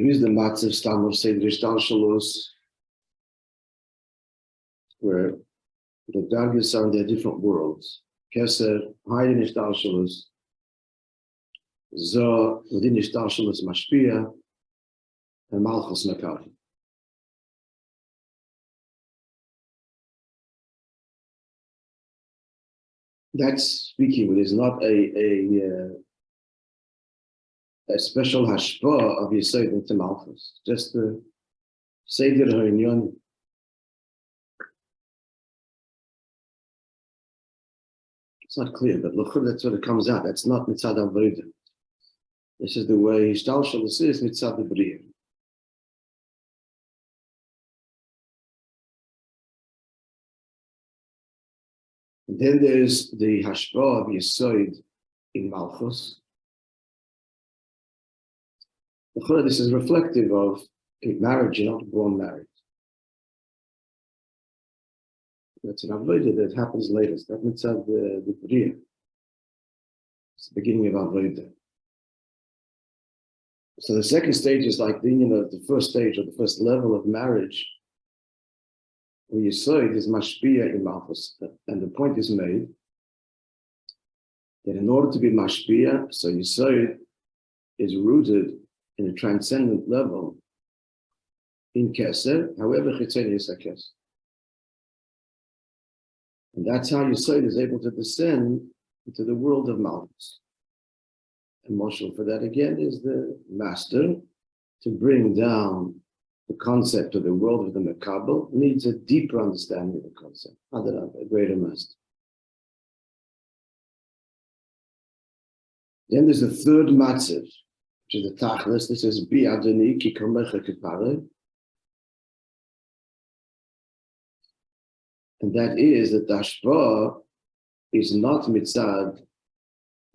There is the matzav stam of Seder Ishtalshalos, where the dargis are in their different worlds. Keser, high in Ishtalshalos, Zo, within Ishtalshalos Mashpia, and Malchus Mekar. That's speaking, it is not a special hashpah of Yesod into Malchus, just the Seder HaInyan. It's not clear, but look, that's what it comes out. That's not mitzad avodah. This is the way Ishtalshalos is mitzad B'riyah. And then there's the hashpah of Yesod in Malchus. This is reflective of a marriage, you're not born married. That's an avodah that happens later. It's not mitzad the B'riyah. It's the beginning of avodah. So the second stage is like the first stage or the first level of marriage, where Yesod is mashpia in Malchus. And the point is made that in order to be mashpia, so Yesod is rooted in a transcendent level in Keser, however Chitzeni is a Keser. And that's how Yesod is able to descend into the world of Malchus. And Moishe for that again is the master to bring down the concept of the world of the Mekabel, needs a deeper understanding of the concept. A greater master. Then there's the third matzav, which is the tachlis. This is bi adoni ki kamecha kipare. And that is that the hashpah is not mitzad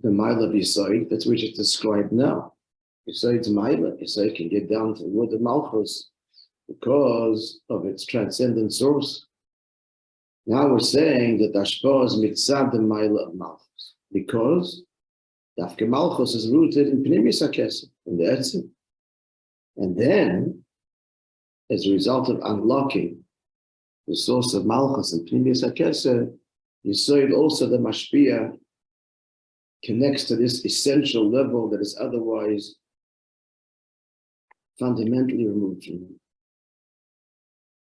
the mile of Yesod, that's which is described now. Yesod's mile, Yesod can get down to the word of Malchus because of its transcendent source. Now we're saying that hashpah is mitzad the mile of Malchus because Dafke Malchus is rooted in Pnimis HaKesef, in the Etzim. And then, as a result of unlocking the source of Malchus and Pnimis HaKesef, Yesod also the Mashpia connects to this essential level that is otherwise fundamentally removed from him.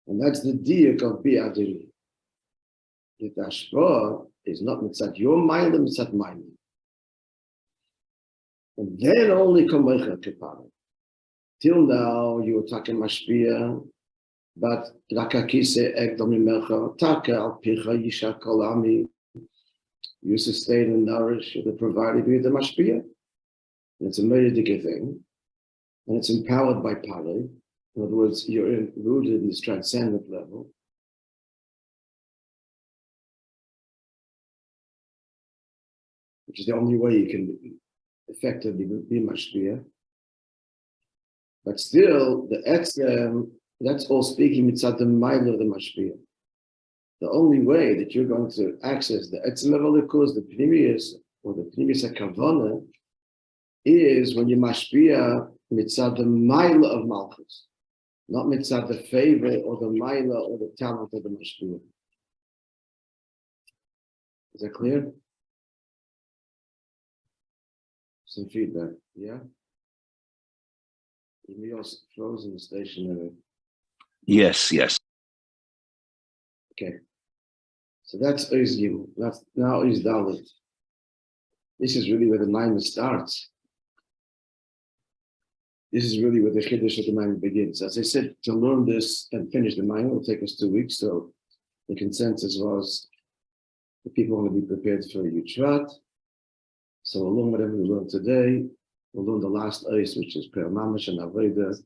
And that's the diak of Bi'adiri. The hashpah is not mitzat your mind, mitzat mine. And then only kamecha kipara. Till now, you were talking mashpia, but rakakise ekdomimecha, taka al picha yisha kolami. You sustain and nourish the provided with the mashpia. And it's a medical thing. And it's empowered by pale. In other words, you're rooted in this transcendent level. Which is the only way you can effectively be mashpia. But still, the etzem, that's all speaking mitzad the mile of the mashpia. The only way that you're going to access the etzem of Elikus, the pnimius, or the pnimius hakavana, is when you mashpia mitzad the mile of Malchus, not mitzad the favor or the mile or the talent of the mashpia. Is that clear? Some feedback, yeah? You're frozen stationary. Yes. Okay. So that's Oz Gimel. That's now Oz Dalet. This is really where the Maimon starts. This is really where the Chiddush of the Maimon begins. As I said, to learn this and finish the Maimon will take us 2 weeks. So the consensus was the people want to be prepared for Yud. So we'll learn whatever we learned today. We'll learn the last Oz, which is Per Mamash and Avodah.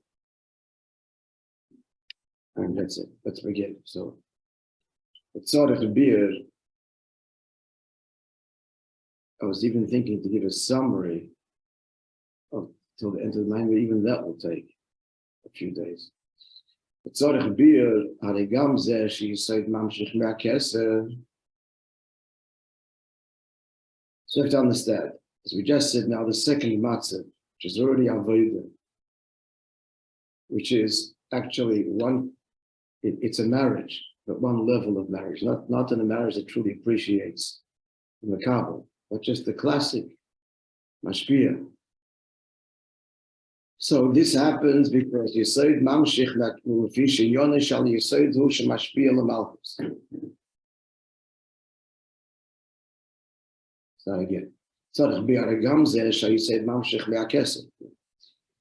And that's it. Let's begin. So, it's sort of a beer. I was even thinking to give a summary of till the end of the night, but even that will take a few days. It's sort of a beer. Harigam zeh she said mamshich me'akeser. So you have to understand, as we just said now, the second matzah, which is already avodah, which is actually it's a marriage, but one level of marriage, not in a marriage that truly appreciates the makabel, but just the classic mashpia. So this happens because Yesod mamshich l'fish yonah shal Yesod hu shemashpia l'malchus. So again, tzarich bi'aragam zeh shal Yesod mamshich le'akesed.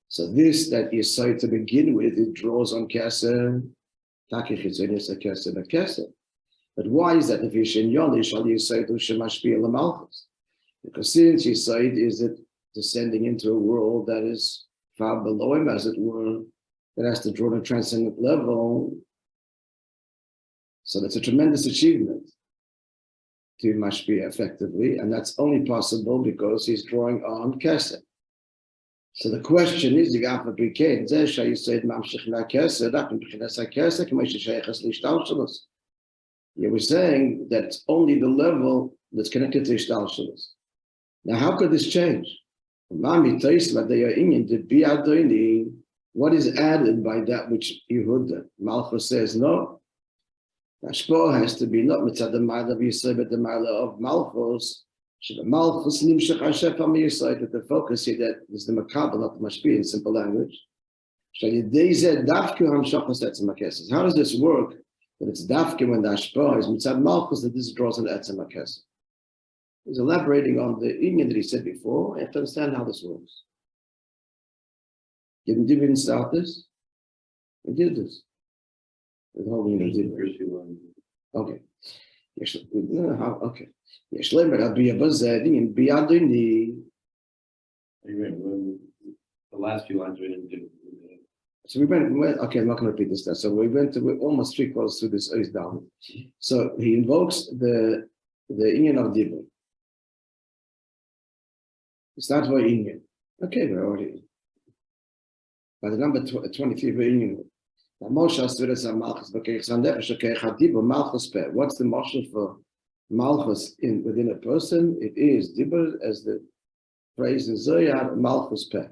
So this that Yesod to begin with, it draws on kesed. Takich itzonis akesed akesed. But why is that the fish in yonah shal Yesod hu shemashpia l'malchus? Because since Yesod is it descending into a world that is far below him, as it were, that has to draw to a transcendent level. So that's a tremendous achievement to mashpia effectively, and that's only possible because he's drawing on kesed. So the question is, yeah, we're saying that only the level that's connected to Ishtalshalos. Now, how could this change? What is added by that which Yehuda? Malchus says no. Hashpah has to be not mitzad the ma'ala of Yisrael, but the ma'ala of Malchus. Malchus nimshach Hashem from Yisrael. That the focus here that is the makabel, not the mashpia in simple language. How does this work? That it's dafke when the Hashpah is mitzad Malchus, that this draws an etzem hakesed. He's elaborating on the inyan that he said before. I have to understand how this works. Didn't start this? He did this. The whole inyan did this. Okay. Okay. The last few lines we didn't do. So we went, okay, I'm not going to repeat this stuff. So we're almost 3/4 through this ois down. So he invokes the inyan of Dibur. It's not very Indian. Okay, we're already. By the number 23, we're Indian. What's the marshal for Malchus within a person? It is Dibur, as the phrase in Zohar, Malchus Peh.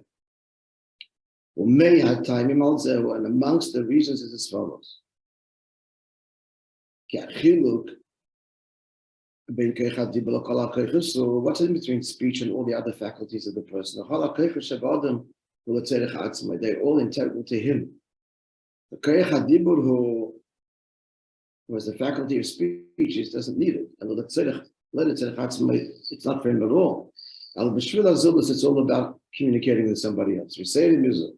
And amongst the reasons is as follows. So what's in between speech and all the other faculties of the person? They're all integral to him. The koyach who was the faculty of speech, he doesn't need it. And it's not for him at all. It's all about communicating with somebody else. We say it in music.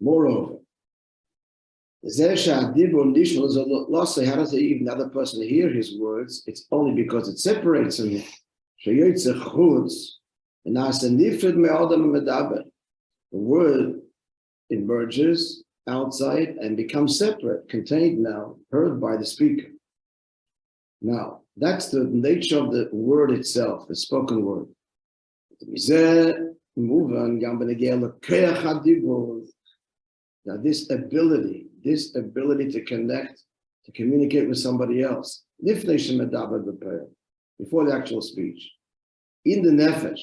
Moreover, how does even another person hear his words? It's only because it separates him. The word emerges outside and becomes separate, contained now, heard by the speaker. Now, that's the nature of the word itself, the spoken word. Now, this ability to connect, to communicate with somebody else, before the actual speech, in the nefesh,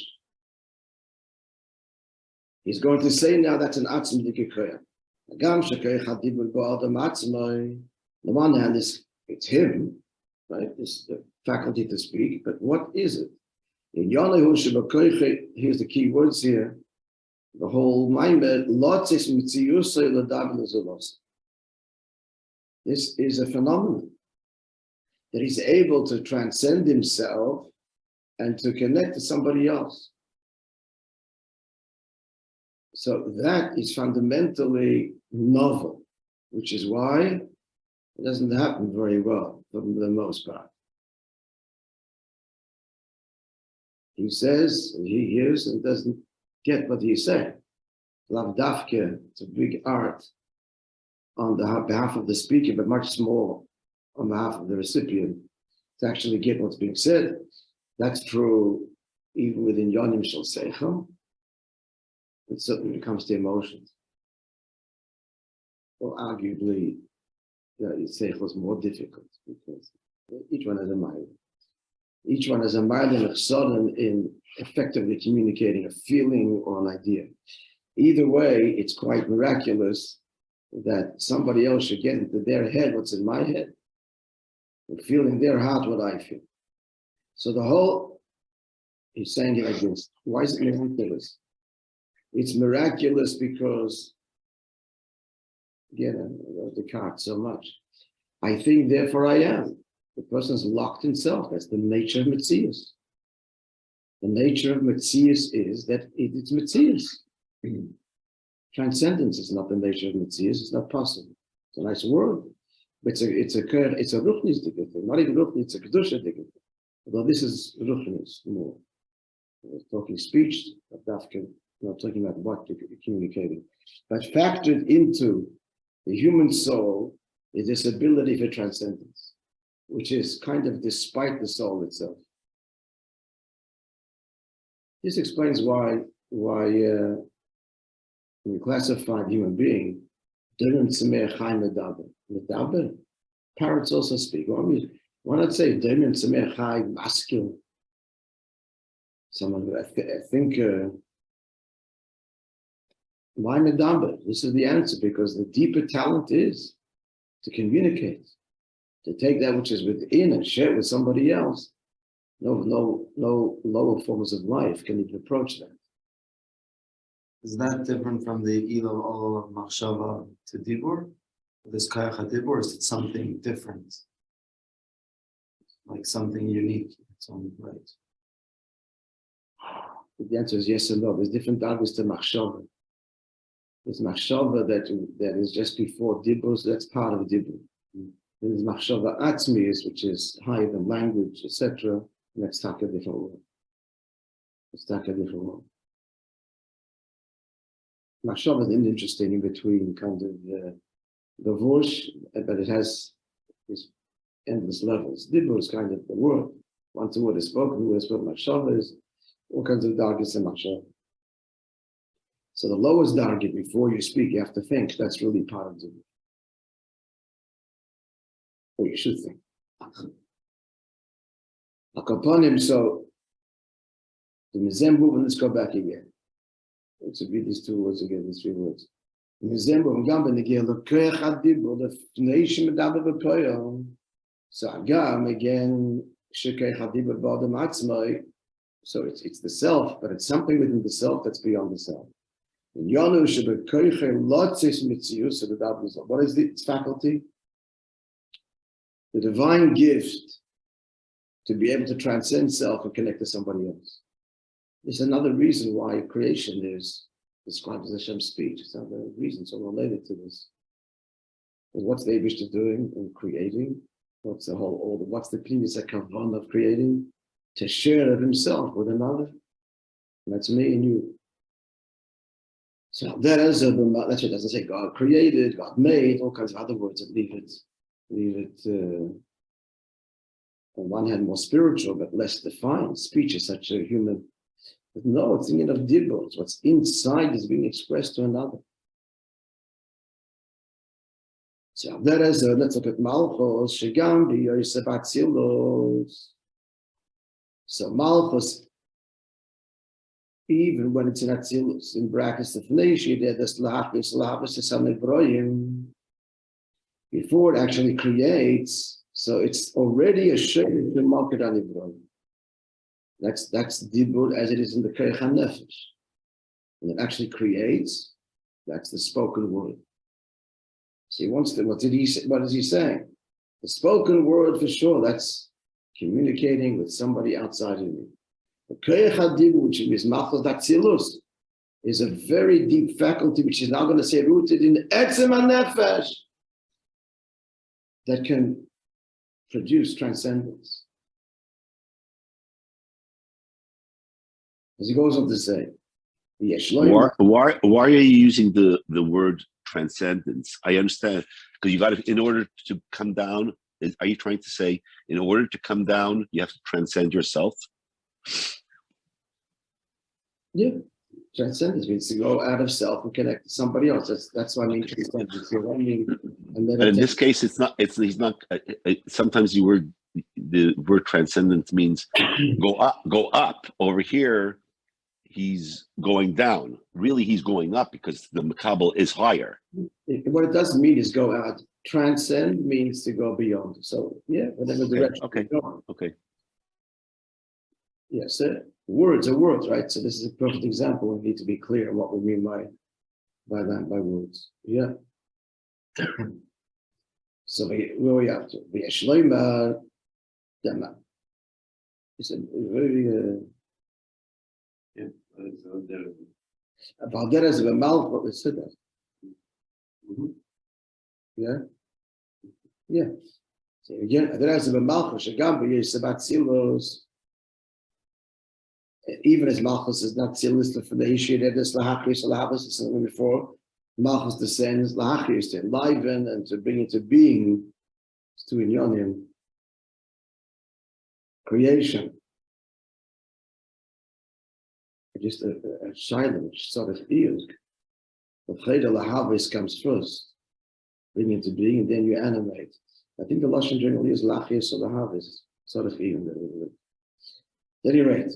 he's going to say now that's an atzm dikikoya. On the one hand, it's him, right? It's the faculty to speak, but what is it? In Yonahu Shabbakoiche, here's the key words here. The whole minded, this is a phenomenon that he's able to transcend himself and to connect to somebody else. So that is fundamentally novel, which is why it doesn't happen very well for the most part. He says, and he hears and doesn't get what he's saying. Lav dafke, it's a big art on the behalf of the speaker, but much more on behalf of the recipient to actually get what's being said. That's true even within Yonim Shel Seichel. It certainly comes to emotions. Well, arguably, Seichel is more difficult because each one has a mind. Each one has a mind and a sudden in effectively communicating a feeling or an idea. Either way, it's quite miraculous that somebody else should get into their head what's in my head, and feel in their heart what I feel. So the whole, he's saying it like this. Why is it miraculous? It's miraculous because, again, I love Descartes so much. I think, therefore I am. The person's locked in self. That's the nature of Metzius. The nature of Metzius is that it's Metzius. Transcendence is not the nature of Metzius. It's not possible. It's a nice word. But it's a Ruchnis thing. Not even Ruchnis, it's a Kedusha thing. Although this is Ruchnis more. We're talking speech, not talking about what you're communicating. But factored into the human soul is this ability for transcendence, which is kind of despite the soul itself. This explains why when we classify the human being, parrots also speak. Why not say masculine? Someone, I think, why medaber? This is the answer, because the deeper talent is to communicate, to take that which is within and share it with somebody else. No lower forms of life can even approach that. Is that different from the Ilo Ol of Machshava to Dibur? This Kayach HaDibur, is it something different? Like something unique in its own right? The answer is yes and no. There's different dargos to Machshava. There's Machshava that is just before Dibur, so that's part of Dibur. There's Machshava Atzmius, which is higher than language, etc. And that's a different word. Machshava is interesting in between kind of the vosh, but it has these endless levels. Dibur is kind of the word. Once the word is spoken, the word is spoken. Machshava is all kinds of dargis in Machshava. So the lowest dargit, before you speak, you have to think. That's really part of Dibur. Or you should think. Akaponim, so the Mizembu, and let's go back again. Let's read these two words again, these three words. Mizembu, Gamba Nigel, the Krechadibur, the nation Medaber Bepoyo. So Agam again, Shekechadibur Badam Atzmai. So it's the self, but it's something within the self that's beyond the self. In Yonu Shebekoiche Lotzis Mitzius, what is its faculty? The divine gift to be able to transcend self and connect to somebody else. There's another reason why creation is described as Hashem's speech. It's another reason so related to this. Because what's the Abishter doing in creating? What's the whole order? What's the previous kavan of creating? To share of himself with another. And that's me and you. So that's what it doesn't say God created, God made, all kinds of other words that leave it on one hand more spiritual but less defined. Speech is such a human. But no, it's thinking of dibur. What's inside is being expressed to another. So let's look at Malchus, Shegam b'Yosef Atzilos. So Malchus, even when it's in Atzilus, in brackets, the Fneishi, there's Lahachis to Samebroyim. Before it actually creates, so it's already a shade of the Malchut Anibroyim. That's Dibur as it is in the Keich HaNefesh. When it actually creates, that's the spoken word. See, what is he saying? The spoken word for sure, that's communicating with somebody outside of me. The Keich HaDibur, which is Malchus Atzilus, is a very deep faculty, which is now going to say rooted in Etzem HaNefesh, that can produce transcendence. As he goes on to say, why are you using the word transcendence? I understand, because you got to, in order to come down, are you trying to say, in order to come down, you have to transcend yourself? Yeah, transcendence means to go out of self and connect to somebody else. That's what I mean. Transcendence. But in this case, it's not. He's not. Sometimes the word transcendence means go up. Over here, he's going down. Really, he's going up because the makabel is higher. It what it doesn't mean is go out. Transcend means to go beyond. So yeah, whatever direction. Okay. you're going. Okay. Yes, words are words, right? So this is a perfect example. We need to be clear on what we mean by that, by words. Yeah. So where we have to be a shloima. It's a very Yeah, it's there. about that as a mouth. What we said that. Yeah. Yeah. So again, there is a malchus. Shagam is about silos. Even as malchus is not silos for the issue that is lahachis lahabas is something before. Malchus descends lahachis to enliven and to bring into being to inyonim creation. Just a silent sort of is. The chayda lahabis comes first. Bring into being, and then you animate. I think the Lashon generally is lachis or lahavis, sort of even. At any rate,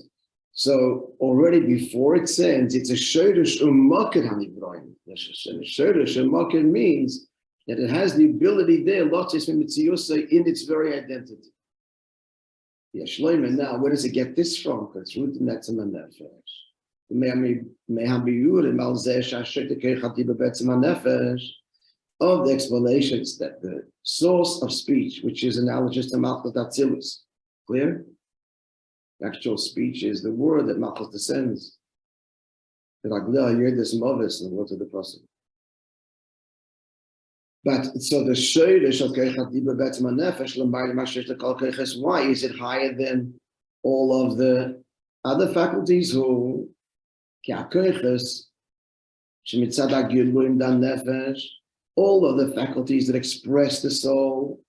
so already before it sends, it's a shodesh umakid hanivroim. Shodesh umakid means that it has the ability there, lotis mitziyusa, in its very identity. Yeah, shloime. Now, where does it get this from? Because it's rooted in that nefesh. Of the explanations that the source of speech, which is analogous to Malchus Datzilus, clear? The actual speech is the word that Malchus descends. But so the Shodesh of Keichat Diba Betzma Nefesh L'mayli Mashiach L'Kol Keiches. Why is it higher than all of the other faculties? Who Ke'akeiches Shemitzad HaGilui Dan Nefesh. All of the faculties that express the soul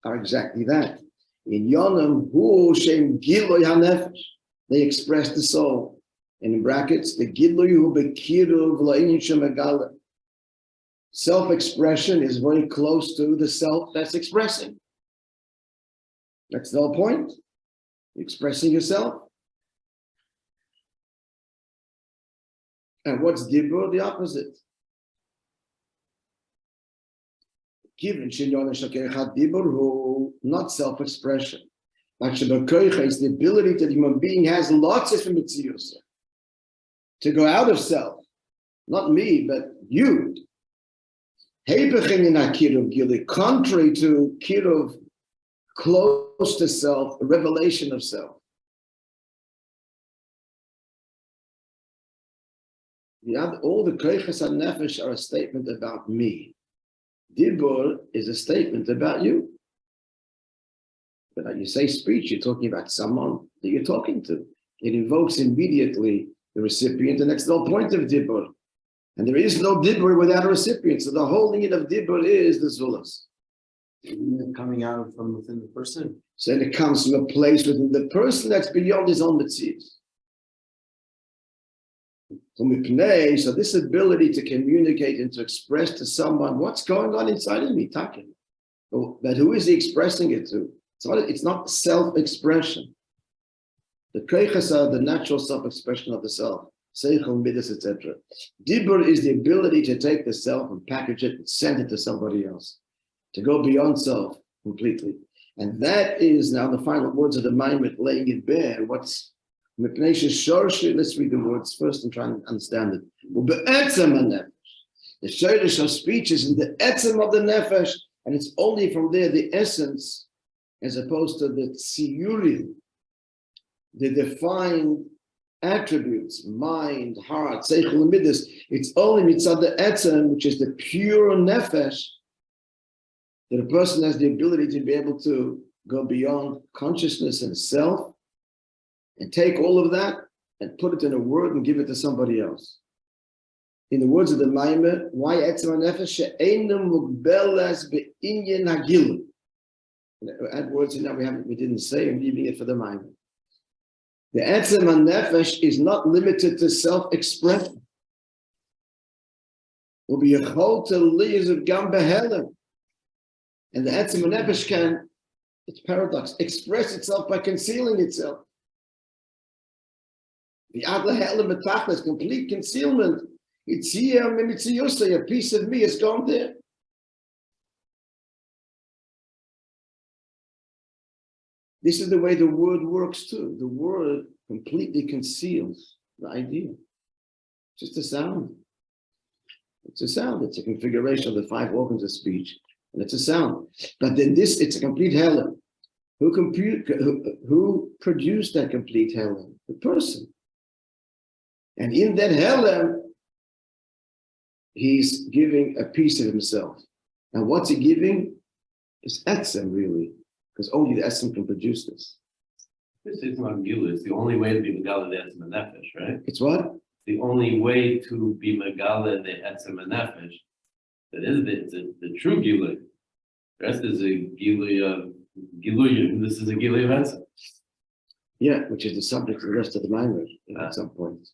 are exactly that. In Yonam, Hu Shem Gilui HaNefesh, they express the soul. And in brackets, the Gilui Hu Bekiru V'La'inyin Shemagala. Self-expression is very close to the self that's expressing. That's the whole point. Expressing yourself. And what's Dibur? The opposite. Given not self-expression. But is the ability that the human being has lots of mitzvahs to go out of self. Not me, but you. Contrary to kiruv, close to self, a revelation of self. All the koiches nefesh are a statement about me. Dibur is a statement about you. But when you say speech, you're talking about someone that you're talking to. It invokes immediately the recipient, and that's the whole point of Dibur. And there is no Dibur without a recipient. So the whole need of Dibur is the Zulas. Coming out from within the person. So it comes from a place within the person that's beyond his own mitzvahs. So this ability to communicate and to express to someone what's going on inside of me, talking. But who is he expressing it to? It's not self-expression. The keiches are the natural self-expression of the self, seichel, midas, etc. Dibur is the ability to take the self and package it and send it to somebody else, to go beyond self completely. And that is now the final words of the Maimed laying it bare. Let's read the words first and try and understand it. The shortish of speech is in the etzem of the nefesh, and it's only from there the essence, as opposed to the tziyurim, the defined attributes, mind, heart, seichel, and midas. It's only mitzad the etzem, which is the pure nefesh, that a person has the ability to be able to go beyond consciousness and self, and take all of that and put it in a word and give it to somebody else. In the words of the Maimah, why etzem nefesh she'einu mugbelas be'inyan hagilu? Add words in that we didn't say. I'm leaving it for the Maimah. The etzem nefesh is not limited to self-expression. Will be a chol to liyazut gam behelem, and the etzem nefesh can, it's paradox, express itself by concealing itself. The Adla He'elam B'tachlis, complete concealment, It's here, a piece of me has gone there. This is the way the word works too. The word completely conceals the idea. Just a sound. It's a sound. It's a configuration of the 5 organs of speech, and it's a sound. But then it's a complete helen. Who produced that complete helen? The person. And in that helen, he's giving a piece of himself. And what's he giving? It's etzem, really, because only the etzem can produce this. This is not Gila. It's the only way to be Megala the Etzem and Nefesh, right? It's what? The only way to be Megala the Etzem and Nefesh. That is the true Gila. The rest is a Gila of Giluyim. This is a Gila of Etzem. Yeah, which is the subject of the rest of the language at some point.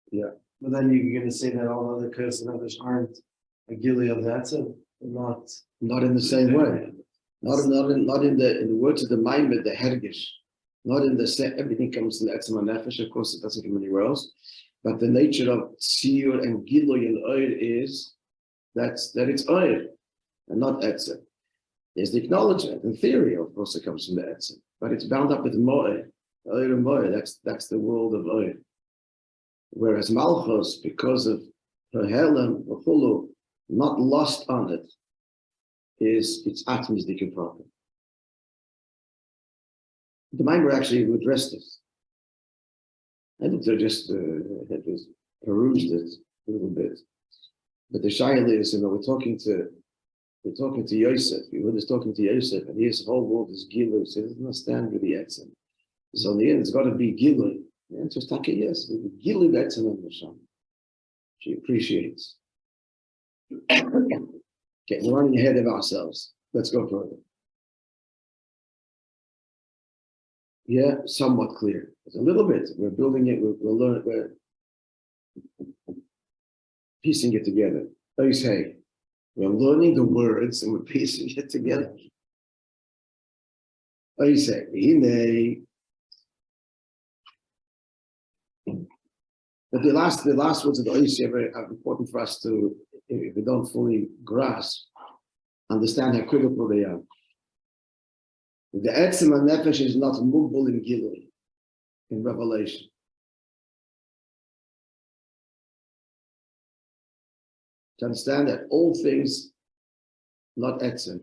Yeah. But then you're going to say that all other curses and others aren't a gili of that, so Not in the same way. Not in the words of the Maimed, the Hergish. Not in the same, everything comes in the Etzem and Nefesh, of course it doesn't come anywhere else. But the nature of Tziyur and Giloy and Oir is that it's Oir and not Etzem. There's the acknowledgement in theory, of course, it comes from the Etzem, but it's bound up with Mo'er. Oir and Mo'er, that's the world of Oir. Whereas Malchus, because of her Helen, or Hulu, not lost on it, is its Atmisdike problem. The Maimar actually addressed this. I think they just perused it a little bit. But the Shaila is, we're talking to Yosef. Yehuda is talking to Yosef, and his whole world is Gilu. So he doesn't understand with the Etzem. So in the end, it's got to be Gilu. The answer is Taka, yes. Gilu Etzem and Hashem. She appreciates. Okay, we're running ahead of ourselves. Let's go further. Yeah, somewhat clear. It's a little bit. We're building it. We're learning. We're piecing it together. What do you say? We're learning the words and we're piecing it together. What do you say? But the last words of the Oisei are important for us to, if we don't fully grasp, understand how critical they are. The Etzem and Nefesh is not Mugbul in Gilui, in Revelation. To understand that all things, not Etzem,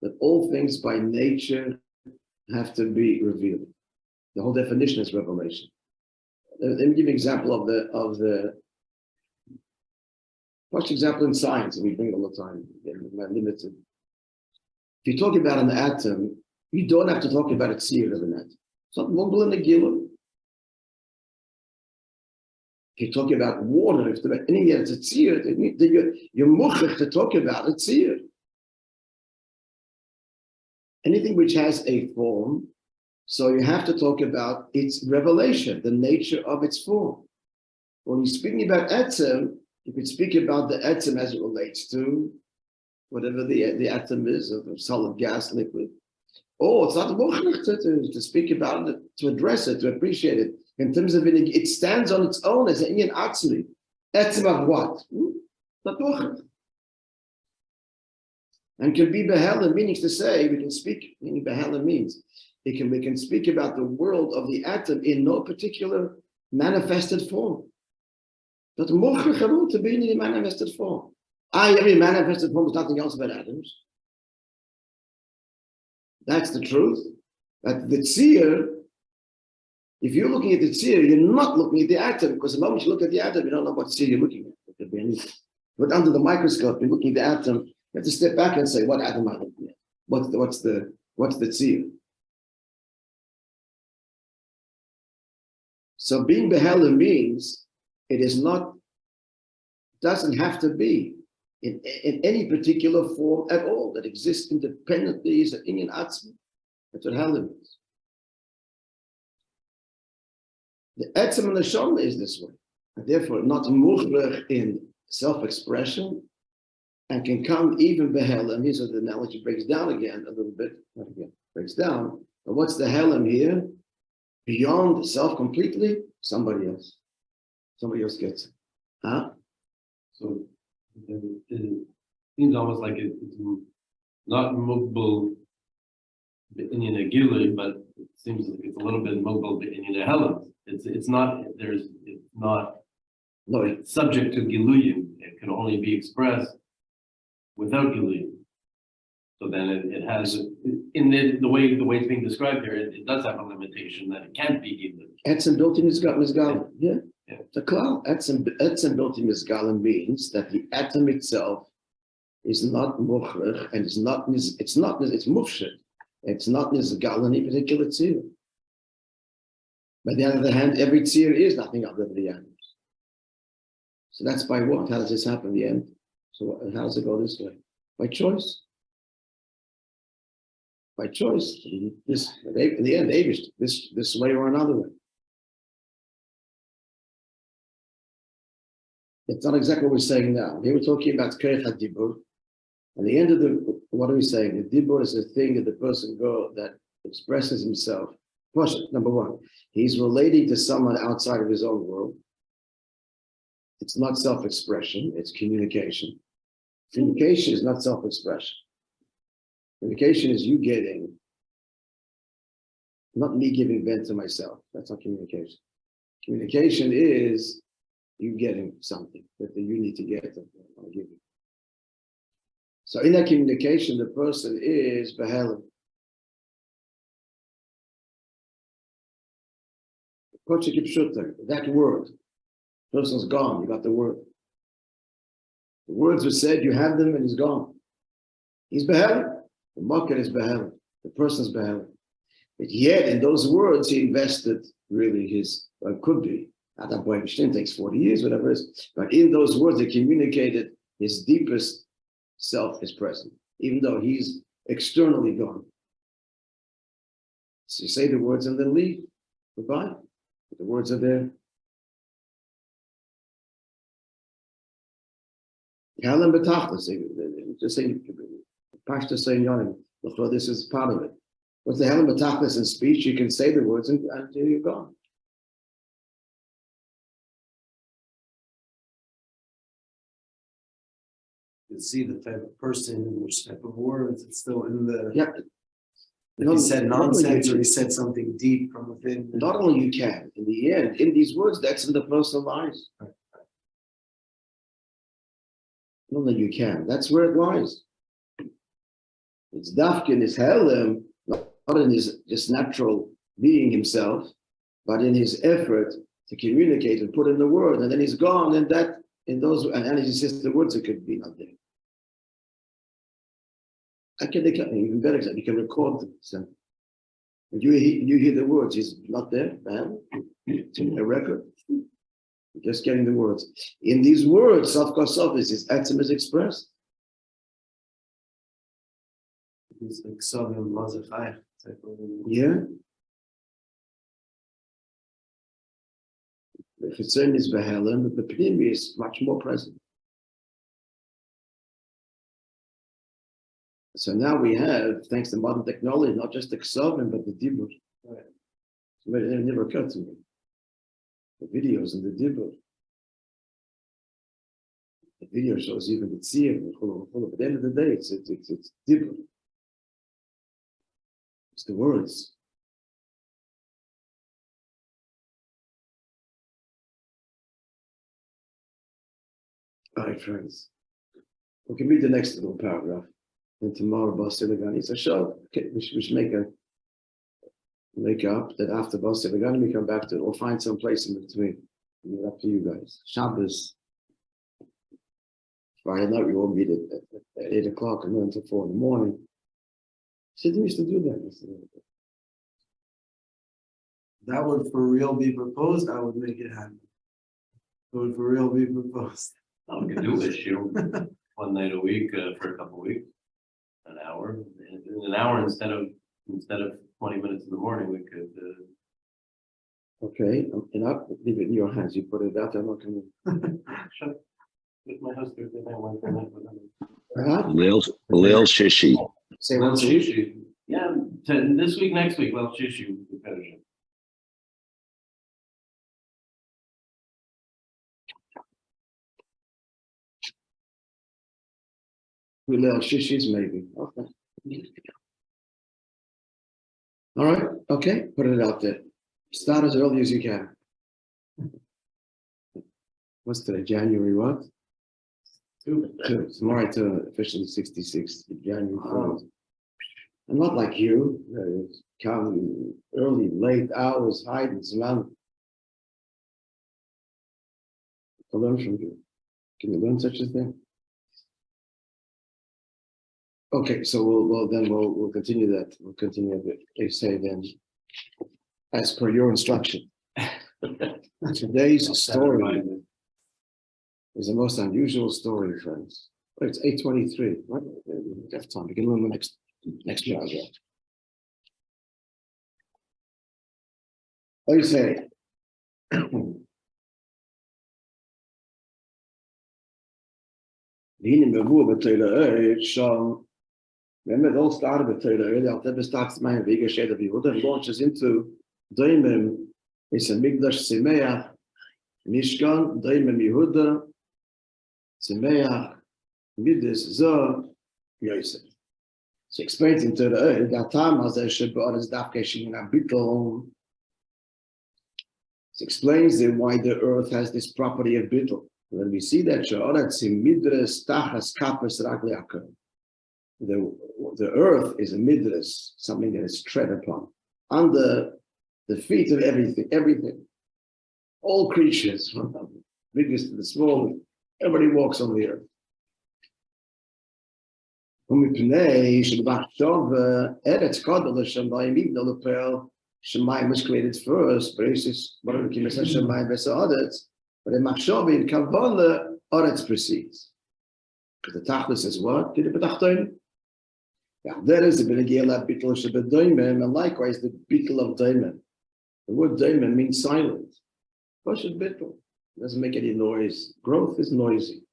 that all things by nature have to be revealed. The whole definition is revelation. Let me give you an example of the first example in science, and we bring it all the time, limited. If you talk about an atom, you don't have to talk about a tzir of an atom. It's not mumble in the gilum. If you talk about water, if there's anything that's a tzir, you're muchach to talk about a tzir. Anything which has a form, so you have to talk about its revelation, the nature of its form. When you're speaking about etzem, you could speak about the etzem as it relates to whatever the atom is of solid, gas, liquid. Or it's not muchach to speak about it, to address it, to appreciate it. In terms of it stands on its own as an inyan atzmi. Etzem of what? Not muchach. And can be behelen, meaning to say, we can speak, meaning behelen means, we can speak about the world of the atom in no particular manifested form. But muchach to be in a manifested form. Every manifested form is nothing else but atoms. That's the truth. But the tzir, if you're looking at the tzir, you're not looking at the atom, because the moment you look at the atom, you don't know what tzir you're looking at. It could be anything. But under the microscope, you're looking at the atom, you have to step back and say, what atom am I looking at? What's the tzir? So being behelen means it is not, doesn't have to be in any particular form at all that exists independently is an inyan atzmi. That's what helen means. The etzem and the neshama is this way, and therefore not muchrach in self-expression, and can come even behelen. Here's where the analogy breaks down again a little bit. Not again, breaks down. But what's the helen here? Beyond self completely, somebody else. Somebody else gets it. Huh? So it seems almost like it's not movable in a gilui, but it seems like it's a little bit movable in a helen. It's not No, it's subject to giluyim. It can only be expressed without giluyim. So then it has in the way it's being described here, it does have a limitation that it can't be gilui. etzem built in Mizgalim. Yeah. Yeah. The cloud. Etzem built in Mizgalim means that the atom itself is not mukhrich and it's mufshid. It's not nizgal in any particular tzir. By the other hand, every tzir is nothing other than the atoms. So that's by what? How does this happen in the end? So how does it go this way? By choice. By choice. This in the end, this way or another way. It's not exactly what we're saying now. Here we're talking about Kerech HaDibur. At the end of what are we saying? The Dibur is a thing that the person that expresses himself. Number one, he's relating to someone outside of his own world. It's not self-expression, it's communication. Communication is not self-expression. Communication is you getting, not me giving vent to myself. That's not communication. Communication is you getting something that you need to get. I'll give you. So in that communication, the person is behelim. That word, the person's gone. You got the word. The words were said, you have them, and he's gone. He's behelim. The market is behelim. The person's behelim. But yet, in those words, he invested really his, could be. At that point, it takes 40 years, whatever it is. But in those words, he communicated his deepest self is present, even though he's externally gone. So you say the words and then leave. Goodbye. The words are there. Kalam betachta, just saying, Pashta saying Yonim, this is part of it. What's the Kalam betachta in speech? You can say the words until you're gone. You see the type of person, which type of words, it's still in the. Yeah. If he said nonsense or he said something deep from within. Not only you can, in the end, in these words, that's in the personal lives. Not only you can, that's where it lies. It's dafka in his helim, not in his just natural being himself, but in his effort to communicate and put in the word, and then he's gone, and that in those, and he says the words, it could be not there. Even better, you can record them. So you hear the words, he's not there, man. It's a record. You're just getting the words. In these words, Safka is his atom is expressed. It's like Sovim Mazachai. Yeah. The Chitzon is Behelim, but the Pnimi is much more present. So now we have, thanks to modern technology, not just the Ksovim, but the Dibur. Right. It never occurred to me. The videos and the Dibur. The video shows even the Tzir, but at the end of the day, it's Dibur. It's the words. All right, friends. We can read the next little paragraph. And tomorrow, Basiligani. It's a show. Okay, we should make up that after Basiligani, we come back to it or find some place in between. It's up to you guys. Shabbos. Friday night, we all meet at 8 o'clock and then until 4 in the morning. So we used to do that. That would for real be proposed, I would make it happen. It would for real be proposed. We could do issue one night a week for a couple of weeks, an hour. In an hour instead of 20 minutes in the morning, we could. Okay, and I'll leave it in your hands. You put it out there. I'm not going to. Shut. With my husband, I went for Perhaps. Lil Shishi. Say once a week. Yeah, this week, next week, well, Shishu, we finish it. We little shishis maybe. Okay. All right. Okay. Put it out there. Start as early as you can. What's today? January what? 2. Tomorrow to officially 66. January 4th. I'm not like you. Come early, late hours, hide and smell. To learn from you. Can you learn such a thing? Okay, so we'll continue that. We'll continue a bit. They say then, as per your instruction. Today's story is the most unusual story, friends. Wait, it's 8:23. What? We have time. We can learn the next paragraph. What do you say? When it all started with Torah, I'll never start my Vega Shade of Yehuda, launches into Daimim, it's a Migdash Simeach, Mishkan, Daimim Yehuda, Simeach, Midas, Zor, Yosef. She explains in Torah, that time as I should be honest, she explains why the earth has this property of bittul. When we see that, the earth is a midras, something that is tread upon, under the feet of everything. All creatures, from the biggest to the smallest, everybody walks on the earth. Shemayim was created first, but in Machshavah, in Kavala, Oretz precedes. Because the Tachlis says what? Did it betachtoin? Yeah, there is the Benegela Bittel Shebedoimen, and likewise the Bittel of Doimen. The word Doimen means silent. What should Bittel? It doesn't make any noise. Growth is noisy.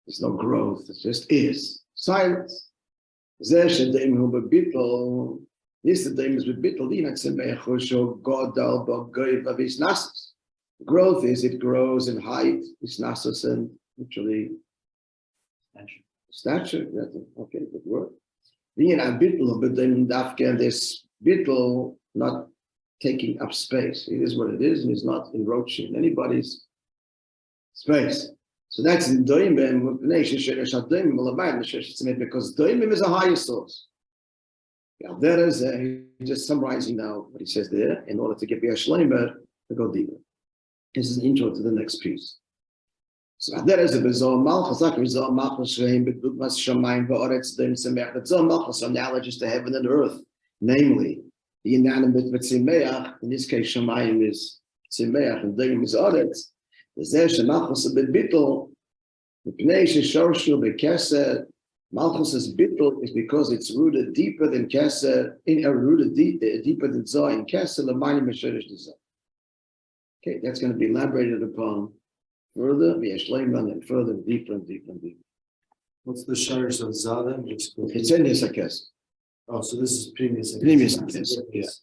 There's no growth, it just is. Silence. This the Doim is with Bittel, Godal Bogoy Vavis Nasus. Growth is it grows in height, Nasus, and literally stature. That's okay, good word. Being a bittul, but then this bittul not taking up space. It is what it is, and it's not encroaching anybody's space. So that's in doimim, because doimim is a higher source. Yeah, there is he's just summarizing now what he says there in order to get Bia Shleimer to go deeper. This is an intro to the next piece. So there is a bizarre malchus, like bizarre malchus, but must shamayim va'aretz dim semeach. But bizarre malchus analogous to heaven and earth, namely the inanimate with semeach. In this case, shamayim is semeach and dim is aretz. The zeh shemalchus a bit bittul. The pnei sheshorshu bekeser. Malchus's bittul is because it's rooted deeper than keser. Rooted deeper than zah in keser. L'mayim mesherish zah. Okay, that's going to be elaborated upon. Further, and further, deeper and deeper and deeper. What's the sharish of Zada? It's in this, I guess. Oh, so this is previous. Previous, yes.